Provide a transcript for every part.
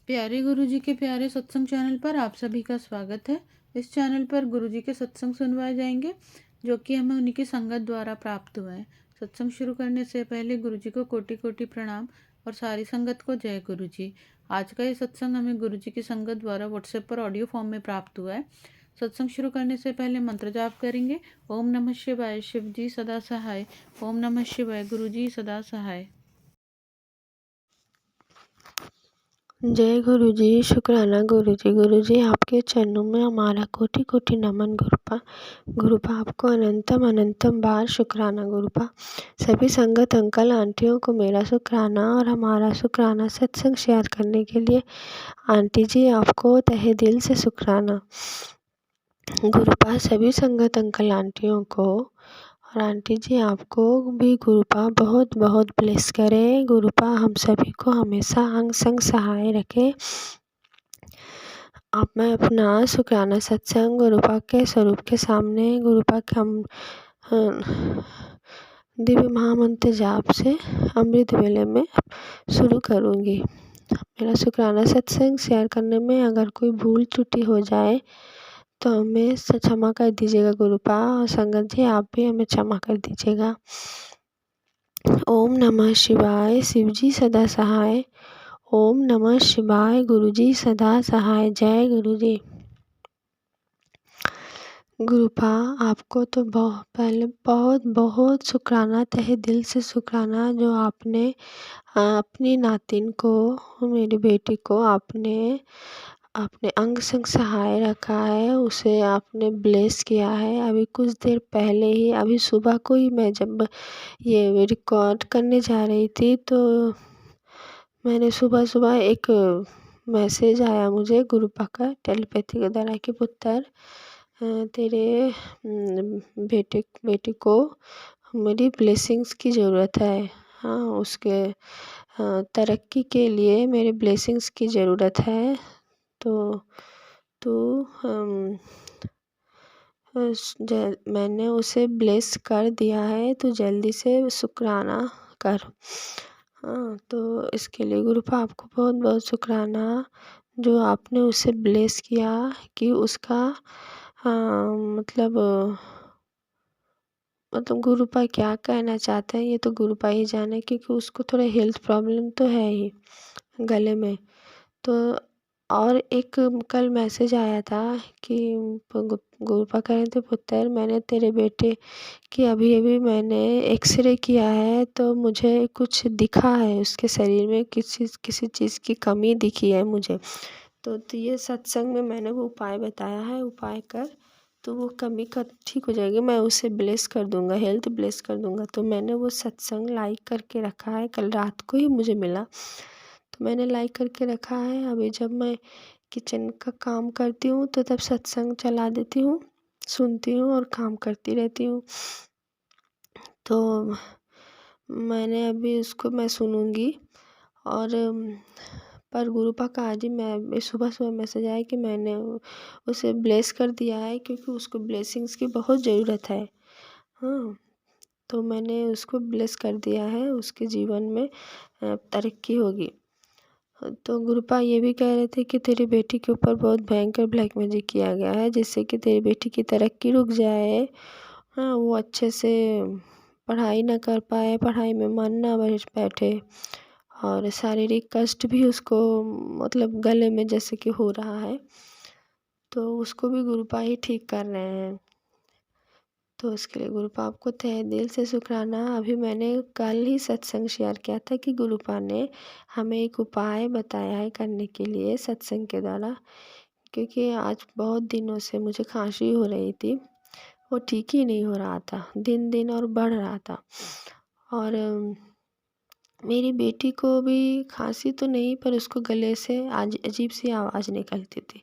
प्यारे गुरुजी के प्यारे सत्संग चैनल पर आप सभी का स्वागत है। इस चैनल पर गुरुजी के सत्संग सुनवाए जाएंगे जो कि हमें उन्हीं की संगत द्वारा प्राप्त हुए हैं। सत्संग शुरू करने से पहले गुरुजी को कोटि कोटि प्रणाम और सारी संगत को जय गुरुजी। आज का ये सत्संग हमें गुरुजी की संगत द्वारा व्हाट्सएप पर ऑडियो फॉर्म में प्राप्त हुआ है। सत्संग शुरू करने से पहले मंत्र जाप करेंगे। ओम नमः शिवाय, शिव जी सदा सहाय। ओम नमः शिवाय, गुरुजी सदा सहाय। जय गुरु जी। शुक्राना गुरु जी। गुरु जी आपके चरणों में हमारा कोटि कोटि नमन गुरुपा। गुरुपा आपको अनंतम अनंतम बार शुक्राना गुरुपा। सभी संगत अंकल आंटियों को मेरा शुक्राना और हमारा शुक्राना सत्संग शेयर करने के लिए। आंटी जी आपको तहे दिल से शुक्राना। गुरुपा सभी संगत अंकल आंटियों को और आंटी जी आपको भी गुरुपा बहुत बहुत ब्लेस करें। गुरुपा हम सभी को हमेशा अंग संग सहाय रखे। अब मैं अपना शुक्राना सत्संग गुरुपा के स्वरूप के सामने गुरुपा के हम दिव्य महामंत्र जाप से अमृत वेले में शुरू करूँगी। मेरा शुक्राना सत्संग शेयर करने में अगर कोई भूल त्रुटि हो जाए तो हमें क्षमा कर दीजिएगा गुरुपा, और संगत जी आप भी हमें क्षमा कर दीजिएगा। ओम नमः शिवाय, शिव जी सदा सहाय। ओम नमः शिवाय, गुरु जी सदा सहाय। जय गुरु जी। गुरुपा आपको तो पहले बहुत बहुत शुक्राना, तहे दिल से शुक्राना जो आपने अपनी नातिन को, मेरी बेटी को आपने अपने अंग संग सहाय रखा है, उसे आपने ब्लेस किया है। अभी कुछ देर पहले ही, अभी सुबह को ही मैं जब ये रिकॉर्ड करने जा रही थी तो मैंने सुबह सुबह एक मैसेज आया मुझे गुरुपा का टेलीपैथी के द्वारा कि पुत्र तेरे बेटे को मेरी ब्लेसिंग्स की ज़रूरत है। हाँ, उसके तरक्की के लिए मेरे ब्लेसिंग्स की ज़रूरत है। तो मैंने उसे ब्लेस कर दिया है, तो जल्दी से शुक्राना कर। हाँ, तो इसके लिए गुरुपा आपको बहुत बहुत शुक्राना जो आपने उसे ब्लेस किया कि उसका मतलब गुरुपा क्या कहना चाहते हैं ये तो गुरुपा ही जाने, क्योंकि उसको थोड़ा हेल्थ प्रॉब्लम तो है ही गले में। तो और एक कल मैसेज आया था कि गुरुपा कह रहे थे पुत्र मैंने तेरे बेटे की अभी अभी मैंने एक्सरे किया है तो मुझे कुछ दिखा है, उसके शरीर में किसी चीज़ की कमी दिखी है मुझे। तो ये सत्संग में मैंने वो उपाय बताया है, उपाय कर तो वो कमी का ठीक हो जाएगी, मैं उसे ब्लेस कर दूंगा, हेल्थ ब्लेस कर दूंगा। तो मैंने वो सत्संग लाइक करके रखा है, कल रात को ही मुझे मिला तो मैंने लाइक करके रखा है। अभी जब मैं किचन का काम करती हूँ तो तब सत्संग चला देती हूँ, सुनती हूँ और काम करती रहती हूँ। तो मैंने अभी उसको मैं सुनूंगी। और पर गुरुपा का आज ही मैं सुबह सुबह मैसेज आया कि मैंने उसे ब्लेस कर दिया है, क्योंकि उसको ब्लेसिंग्स की बहुत ज़रूरत है। हाँ, तो मैंने उसको ब्लेस कर दिया है, उसके जीवन में तरक्की होगी। तो गुरुपा ये भी कह रहे थे कि तेरी बेटी के ऊपर बहुत भयंकर ब्लैक मैजिक किया गया है, जिससे कि तेरी बेटी की तरक्की रुक जाए। हाँ, वो अच्छे से पढ़ाई ना कर पाए, पढ़ाई में मन ना बैठे, और शारीरिक कष्ट भी उसको मतलब गले में जैसे कि हो रहा है, तो उसको भी गुरुपा ही ठीक कर रहे हैं। तो उसके लिए गुरुपा आपको तहे दिल से शुक्राना। अभी मैंने कल ही सत्संग शेयर किया था कि गुरुपा ने हमें एक उपाय बताया है करने के लिए सत्संग के द्वारा, क्योंकि आज बहुत दिनों से मुझे खांसी हो रही थी, वो ठीक ही नहीं हो रहा था, दिन दिन और बढ़ रहा था। और मेरी बेटी को भी खांसी तो नहीं, पर उसको गले से आज अजीब सी आवाज़ निकलती थी,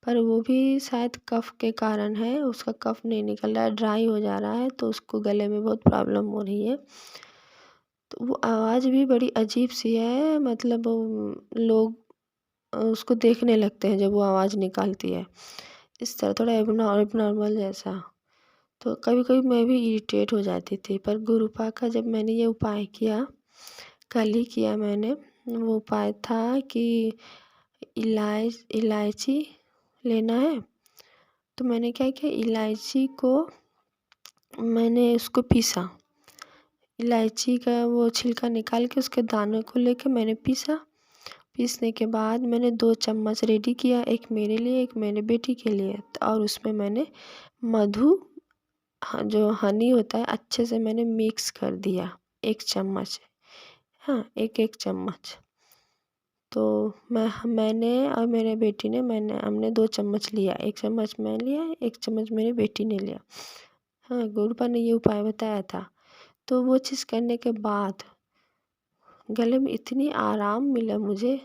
पर वो भी शायद कफ के कारण है, उसका कफ नहीं निकल रहा है, ड्राई हो जा रहा है, तो उसको गले में बहुत प्रॉब्लम हो रही है। तो वो आवाज़ भी बड़ी अजीब सी है, मतलब लोग उसको देखने लगते हैं जब वो आवाज़ निकालती है, इस तरह थोड़ा एबनॉर्मल जैसा। तो कभी कभी मैं भी इरिटेट हो जाती थी, पर गुरुपा का जब मैंने ये उपाय किया, कल ही किया मैंने, वो उपाय था कि इलायची लेना है। तो मैंने क्या किया, इलायची को मैंने उसको पीसा। इलायची का वो छिलका निकाल के उसके दानों को लेके मैंने पीसा। पीसने के बाद मैंने 2 चम्मच रेडी किया, एक मेरे लिए एक मेरे बेटी के लिए। और उसमें मैंने मधु जो हनी होता है अच्छे से मैंने मिक्स कर दिया 1 चम्मच। हाँ, 1-1 चम्मच। तो मैंने और मेरे बेटी ने हमने 2 चम्मच लिया, 1 चम्मच मैं लिया, 1 चम्मच मेरी बेटी ने लिया। हाँ, गुरुपा ने ये उपाय बताया था। तो वो चीज़ करने के बाद गले में इतनी आराम मिला मुझे,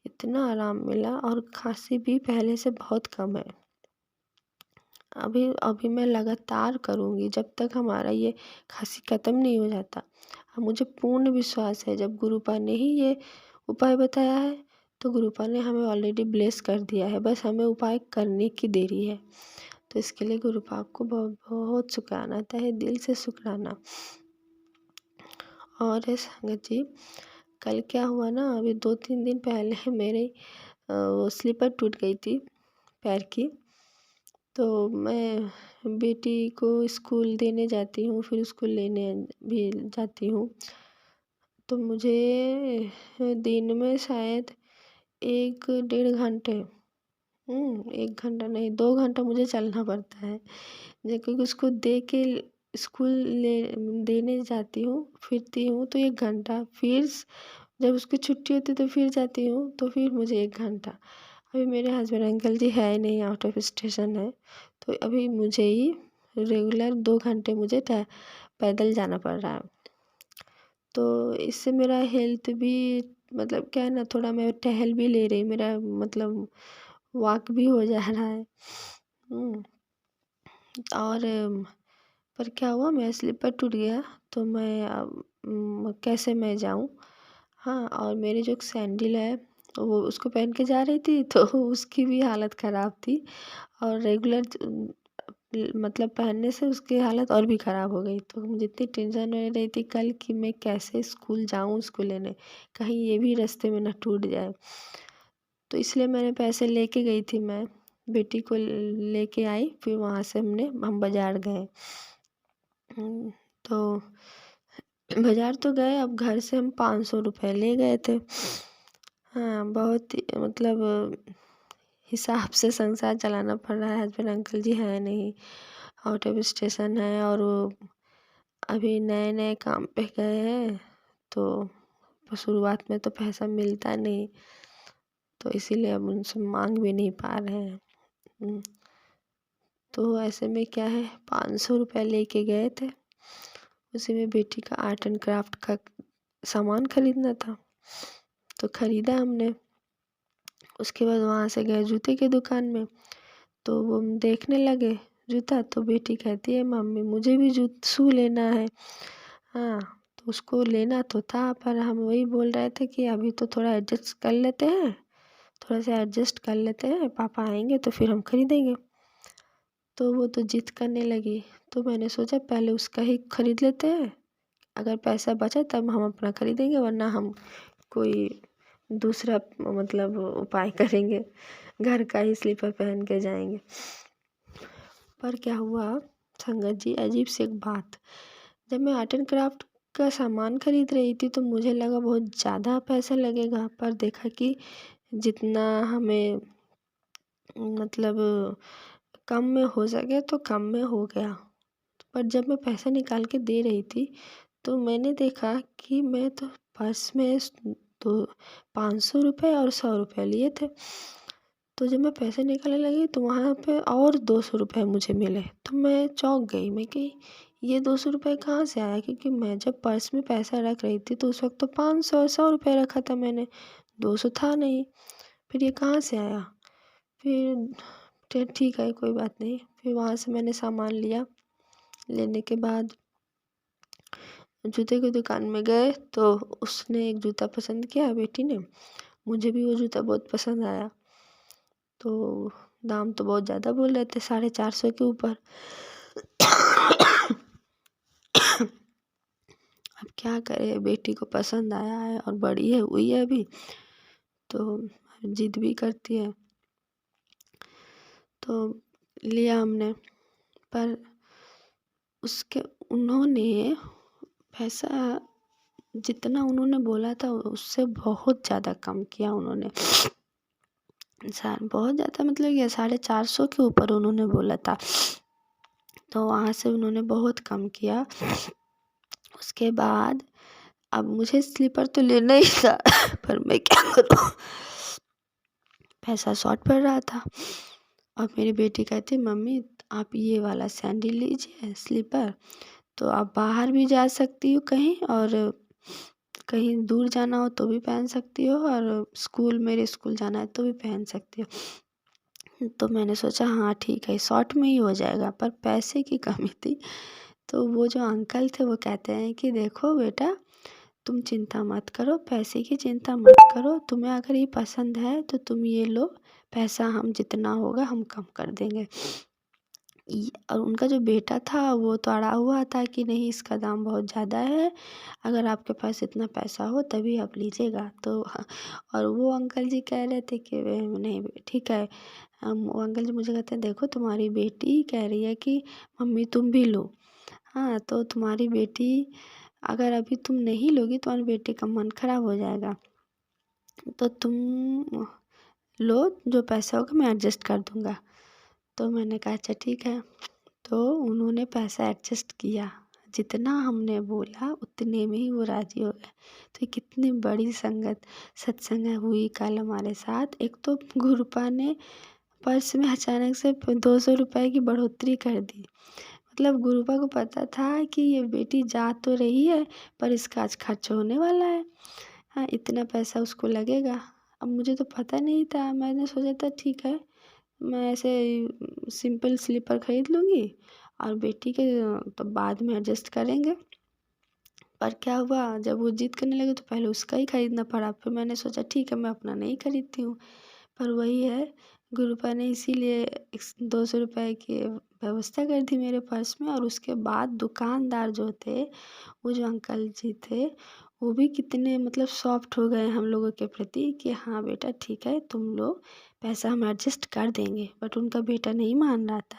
इतना आराम मिला, और खाँसी भी पहले से बहुत कम है। अभी मैं लगातार करूँगी जब तक हमारा ये खाँसी ख़त्म नहीं हो जाता। और मुझे पूर्ण विश्वास है, जब गुरुपा ने ही ये उपाय बताया है तो गुरुपा ने हमें ऑलरेडी ब्लेस कर दिया है, बस हमें उपाय करने की देरी है। तो इसके लिए गुरुपा को बहुत बहुत शुक्राना, तहे दिल से शुक्राना। और संगत जी, कल क्या हुआ ना, अभी 2-3 दिन पहले मेरे वो स्लीपर टूट गई थी पैर की। तो मैं बेटी को स्कूल देने जाती हूँ, फिर उसको लेने भी जाती हूँ। तो मुझे दिन में शायद 1-1.5 घंटे 1 घंटा नहीं 2 घंटा मुझे चलना पड़ता है। क्योंकि उसको दे के स्कूल देने जाती हूँ, फिरती हूँ तो 1 घंटा, फिर जब उसकी छुट्टी होती है तो फिर जाती हूँ तो फिर मुझे 1 घंटा। अभी मेरे हस्बैंड अंकल जी है नहीं, आउट ऑफ स्टेशन है, तो अभी मुझे ही रेगुलर 2 घंटे मुझे पैदल जाना पड़ रहा है। तो इससे मेरा हेल्थ भी मतलब क्या है ना, थोड़ा मैं टहल भी ले रही, मेरा मतलब वॉक भी हो जा रहा है। और पर क्या हुआ, मेरा स्लीपर टूट गया तो मैं कैसे मैं जाऊँ। हाँ, और मेरी जो सैंडल है वो उसको पहन के जा रही थी तो उसकी भी हालत ख़राब थी, और रेगुलर मतलब पहनने से उसकी हालत और भी ख़राब हो गई। तो मुझे इतनी टेंशन हो रही थी कल कि मैं कैसे स्कूल जाऊँ उसको लेने, कहीं ये भी रास्ते में ना टूट जाए। तो इसलिए मैंने पैसे लेके गई थी, मैं बेटी को लेके आई, फिर वहाँ से हम बाज़ार गए। तो बाज़ार तो गए, अब घर से हम 500 रुपये ले गए थे। हाँ, बहुत ही मतलब हिसाब से संसार चलाना पड़ रहा है। हस्बैंड अंकल जी हैं नहीं, आउट ऑफ स्टेशन है, और वो अभी नए नए काम पे गए हैं, तो शुरुआत में तो पैसा मिलता नहीं, तो इसीलिए अब उनसे मांग भी नहीं पा रहे हैं। तो ऐसे में क्या है, 500 रुपये लेके गए थे, उसी में बेटी का आर्ट एंड क्राफ्ट का सामान खरीदना था, तो ख़रीदा हमने। उसके बाद वहाँ से गए जूते की दुकान में, तो वो देखने लगे जूता, तो बेटी कहती है मम्मी मुझे भी शू लेना है। हाँ, तो उसको लेना तो था, पर हम वही बोल रहे थे कि अभी तो थोड़ा एडजस्ट कर लेते हैं, थोड़ा सा एडजस्ट कर लेते हैं, पापा आएंगे तो फिर हम खरीदेंगे। तो वो तो जिद करने लगी, तो मैंने सोचा पहले उसका ही खरीद लेते हैं, अगर पैसा बचा तब हम अपना खरीदेंगे, वरना हम कोई दूसरा मतलब उपाय करेंगे, घर का ही स्लीपर पहन के जाएंगे। पर क्या हुआ संगत जी, अजीब सी एक बात, जब मैं आर्ट एंड क्राफ्ट का सामान खरीद रही थी तो मुझे लगा बहुत ज़्यादा पैसा लगेगा, पर देखा कि जितना हमें मतलब कम में हो सके तो कम में हो गया। पर जब मैं पैसा निकाल के दे रही थी तो मैंने देखा कि मैं तो पर्स में तो 500 रुपये और 100 रुपये लिए थे। तो जब मैं पैसे निकालने लगी तो वहाँ पे और 200 रुपये मुझे मिले, तो मैं चौंक गई, मैं कि ये 200 रुपये कहाँ से आया, क्योंकि मैं जब पर्स में पैसा रख रही थी तो उस वक्त तो 500 और 100 रुपये रखा था मैंने, 200 था नहीं, फिर ये कहाँ से आया। फिर ठीक है कोई बात नहीं, फिर वहाँ से मैंने सामान लिया। लेने के बाद जूते की दुकान में गए तो उसने एक जूता पसंद किया बेटी ने, मुझे भी वो जूता बहुत पसंद आया। तो दाम तो बहुत ज़्यादा बोल रहे थे, 450 के ऊपर। अब क्या करें, बेटी को पसंद आया है और बड़ी है हुई है अभी, तो जिद भी करती है। तो लिया हमने, पर उसके उन्होंने पैसा जितना उन्होंने बोला था उससे बहुत ज़्यादा कम किया उन्होंने। बहुत ज़्यादा मतलब ये 450 के ऊपर उन्होंने बोला था। तो वहाँ से उन्होंने बहुत कम किया। उसके बाद अब मुझे स्लीपर तो लेना ही था पर मैं क्या करूँ, पैसा शॉर्ट पड़ रहा था। और मेरी बेटी कहती मम्मी आप ये वाला सैंडल लीजिए स्लीपर, तो आप बाहर भी जा सकती हो कहीं, और कहीं दूर जाना हो तो भी पहन सकती हो, और मेरे स्कूल जाना है तो भी पहन सकती हो। तो मैंने सोचा हाँ ठीक है, शॉर्ट में ही हो जाएगा, पर पैसे की कमी थी। तो वो जो अंकल थे वो कहते हैं कि देखो बेटा, तुम चिंता मत करो, पैसे की चिंता मत करो, तुम्हें अगर ये पसंद है तो तुम ये लो, पैसा हम जितना होगा हम कम कर देंगे। और उनका जो बेटा था वो तो अड़ा हुआ था कि नहीं इसका दाम बहुत ज़्यादा है, अगर आपके पास इतना पैसा हो तभी आप लीजिएगा। तो और वो अंकल जी कह रहे थे कि नहीं ठीक है। वो अंकल जी मुझे कहते हैं देखो तुम्हारी बेटी कह रही है कि मम्मी तुम भी लो। हाँ तो तुम्हारी बेटी अगर अभी तुम नहीं लोगी तुम्हारी बेटी का मन खराब हो जाएगा, तो तुम लो, जो पैसा होगा मैं एडजस्ट कर दूँगा। तो मैंने कहा अच्छा ठीक है। तो उन्होंने पैसा एडजस्ट किया, जितना हमने बोला उतने में ही वो राज़ी हो गए। तो ये कितनी बड़ी सत्संग हुई कल हमारे साथ। एक तो गुरुपा ने पर्स में अचानक से 200 रुपए की बढ़ोतरी कर दी। मतलब गुरुपा को पता था कि ये बेटी जा तो रही है पर इसका आज खर्च होने वाला है। हाँ इतना पैसा उसको लगेगा। अब मुझे तो पता नहीं था, मैंने सोचा था ठीक है मैं ऐसे सिंपल स्लीपर खरीद लूँगी और बेटी के तो बाद में एडजस्ट करेंगे। पर क्या हुआ, जब वो जिद करने लगे तो पहले उसका ही खरीदना पड़ा। फिर मैंने सोचा ठीक है मैं अपना नहीं खरीदती हूँ। पर वही है, गुरुपा ने इसीलिए 200 रुपए की व्यवस्था कर दी मेरे पर्स में। और उसके बाद दुकानदार जो थे, वो जो अंकल जी थे, वो भी कितने मतलब सॉफ्ट हो गए हम लोगों के प्रति कि हाँ बेटा ठीक है तुम लोग, पैसा हम एडजस्ट कर देंगे। बट उनका बेटा नहीं मान रहा था।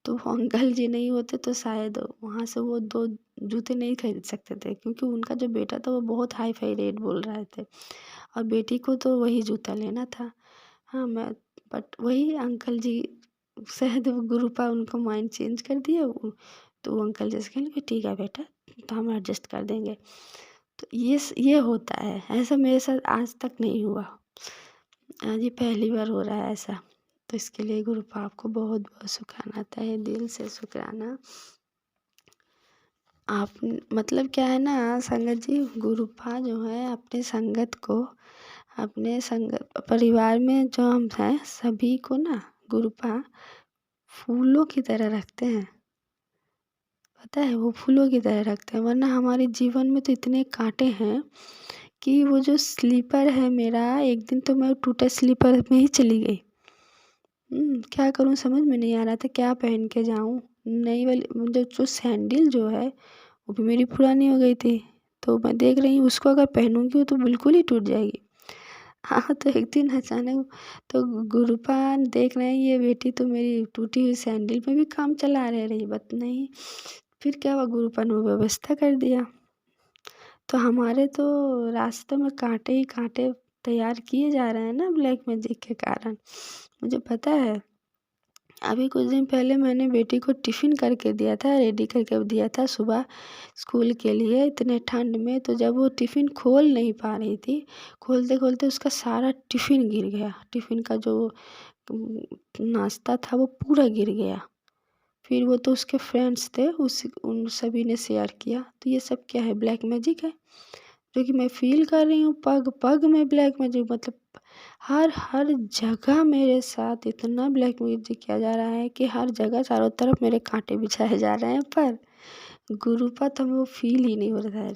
तो वो अंकल जी नहीं होते तो शायद वहाँ से वो 2 जूते नहीं खरीद सकते थे, क्योंकि उनका जो बेटा था वो बहुत हाई फाई रेट बोल रहे थे और बेटी को तो वही जूता लेना था। हाँ मैं बट वही अंकल जी, शायद वो गुरुपा उनको माइंड चेंज कर दिए। तो वो अंकल जैसे कहने कि ठीक है बेटा तो हम एडजस्ट कर देंगे। तो ये होता है, ऐसा मेरे साथ आज तक नहीं हुआ। आज ये पहली बार हो रहा है ऐसा। तो इसके लिए गुरुपा आपको बहुत बहुत शुक्राना, तहे दिल से शुक्राना। आप मतलब क्या है ना संगत जी, गुरुपा जो है अपने संगत को, अपने संगत परिवार में जो हम हैं सभी को ना गुरुपा फूलों की तरह रखते हैं। पता है वो फूलों की तरह रखते हैं, वरना हमारे जीवन में तो इतने कांटे हैं कि वो जो स्लीपर है मेरा, एक दिन तो मैं टूटे स्लीपर में ही चली गई। क्या करूँ समझ में नहीं आ रहा था क्या पहन के जाऊँ। नई वाली जो सैंडल जो है वो भी मेरी पुरानी हो गई थी, तो मैं देख रही हूँ उसको अगर पहनूंगी वो तो बिल्कुल ही टूट जाएगी। हाँ तो एक दिन अचानक तो गुरुपा देख रहे हैं ये बेटी तो मेरी टूटी हुई सैंडल में भी काम चला रही, बट नहीं। फिर क्या हुआ, गुरुपा ने व्यवस्था कर दिया। तो हमारे तो रास्ते में कांटे ही कांटे तैयार किए जा रहे हैं ना ब्लैक मैजिक के कारण। मुझे पता है, अभी कुछ दिन पहले मैंने बेटी को टिफ़िन करके दिया था, रेडी करके दिया था सुबह स्कूल के लिए इतने ठंड में। तो जब वो टिफ़िन खोल नहीं पा रही थी, खोलते-खोलते उसका सारा टिफ़िन गिर गया। टिफ़िन का जो नाश्ता था वो पूरा गिर गया। फिर वो तो उसके फ्रेंड्स थे, उन सभी ने शेयर किया। तो ये सब क्या है, ब्लैक मैजिक है, जो कि मैं फ़ील कर रही हूँ पग-पग में ब्लैक मैजिक। मतलब हर जगह मेरे साथ इतना ब्लैक मैजिक किया जा रहा है कि हर जगह चारों तरफ मेरे कांटे बिछाए जा रहे हैं, पर गुरुपा तो हमें वो फ़ील ही नहीं हो रहा है।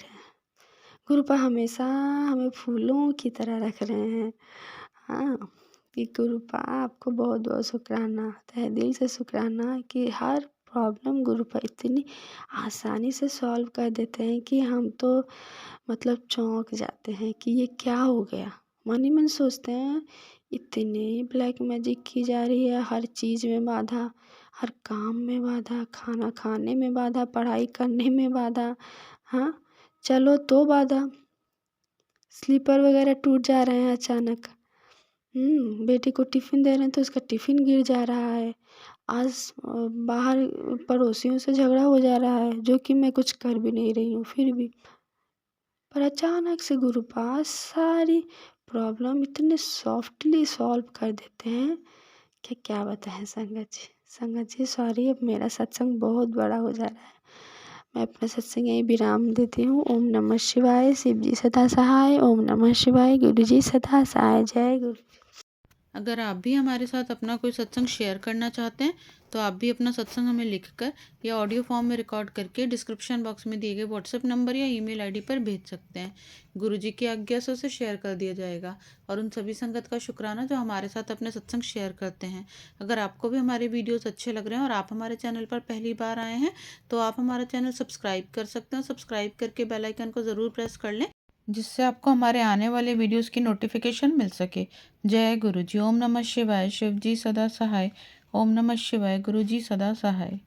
गुरुपा हमेशा हमें फूलों की तरह रख रहे हैं। हाँ, कि गुरुपा आपको बहुत-बहुत शुक्राना, तहे दिल से शुक्राना कि हर प्रॉब्लम गुरुपा इतनी आसानी से सॉल्व कर देते हैं कि हम तो मतलब चौंक जाते हैं कि ये क्या हो गया। मन ही मन सोचते हैं इतनी ब्लैक मैजिक की जा रही है, हर चीज़ में बाधा, हर काम में बाधा, खाना खाने में बाधा, पढ़ाई करने में बाधा, हाँ, चलो तो बाधा, स्लीपर वगैरह टूट जा रहे हैं अचानक। बेटी को टिफ़िन दे रहे हैं तो उसका टिफ़िन गिर जा रहा है। आज बाहर पड़ोसियों से झगड़ा हो जा रहा है, जो कि मैं कुछ कर भी नहीं रही हूँ फिर भी। पर अचानक से गुरुपाद सारी प्रॉब्लम इतने सॉफ्टली सॉल्व कर देते हैं कि क्या बताएं संगत जी। संगत जी सॉरी, अब मेरा सत्संग बहुत बड़ा हो जा रहा है। मैं अपना सत्संग यहीं विराम देती हूँ। ओम नमः शिवाय। शिव जी सदा सहाय। ओम नमः शिवाय। गुरु जी सदा सहाय। जय गुरु। अगर आप भी हमारे साथ अपना कोई सत्संग शेयर करना चाहते हैं तो आप भी अपना सत्संग हमें लिखकर या ऑडियो फॉर्म में रिकॉर्ड करके डिस्क्रिप्शन बॉक्स में दिए गए व्हाट्सएप नंबर या ईमेल आईडी पर भेज सकते हैं। गुरुजी की आज्ञा से उसे शेयर कर दिया जाएगा। और उन सभी संगत का शुक्राना जो हमारे साथ अपने सत्संग शेयर करते हैं। अगर आपको भी हमारे वीडियोस अच्छे लग रहे हैं और आप हमारे चैनल पर पहली बार आए हैं तो आप हमारा चैनल सब्सक्राइब कर सकते हैं। सब्सक्राइब करके बेल आइकन को ज़रूर प्रेस कर लें, जिससे आपको हमारे आने वाले वीडियोस की नोटिफिकेशन मिल सके। जय गुरु जी। ओम नमः शिवाय। शिव जी सदा सहाय। ओम नमः शिवाय। गुरु जी सदा सहाय।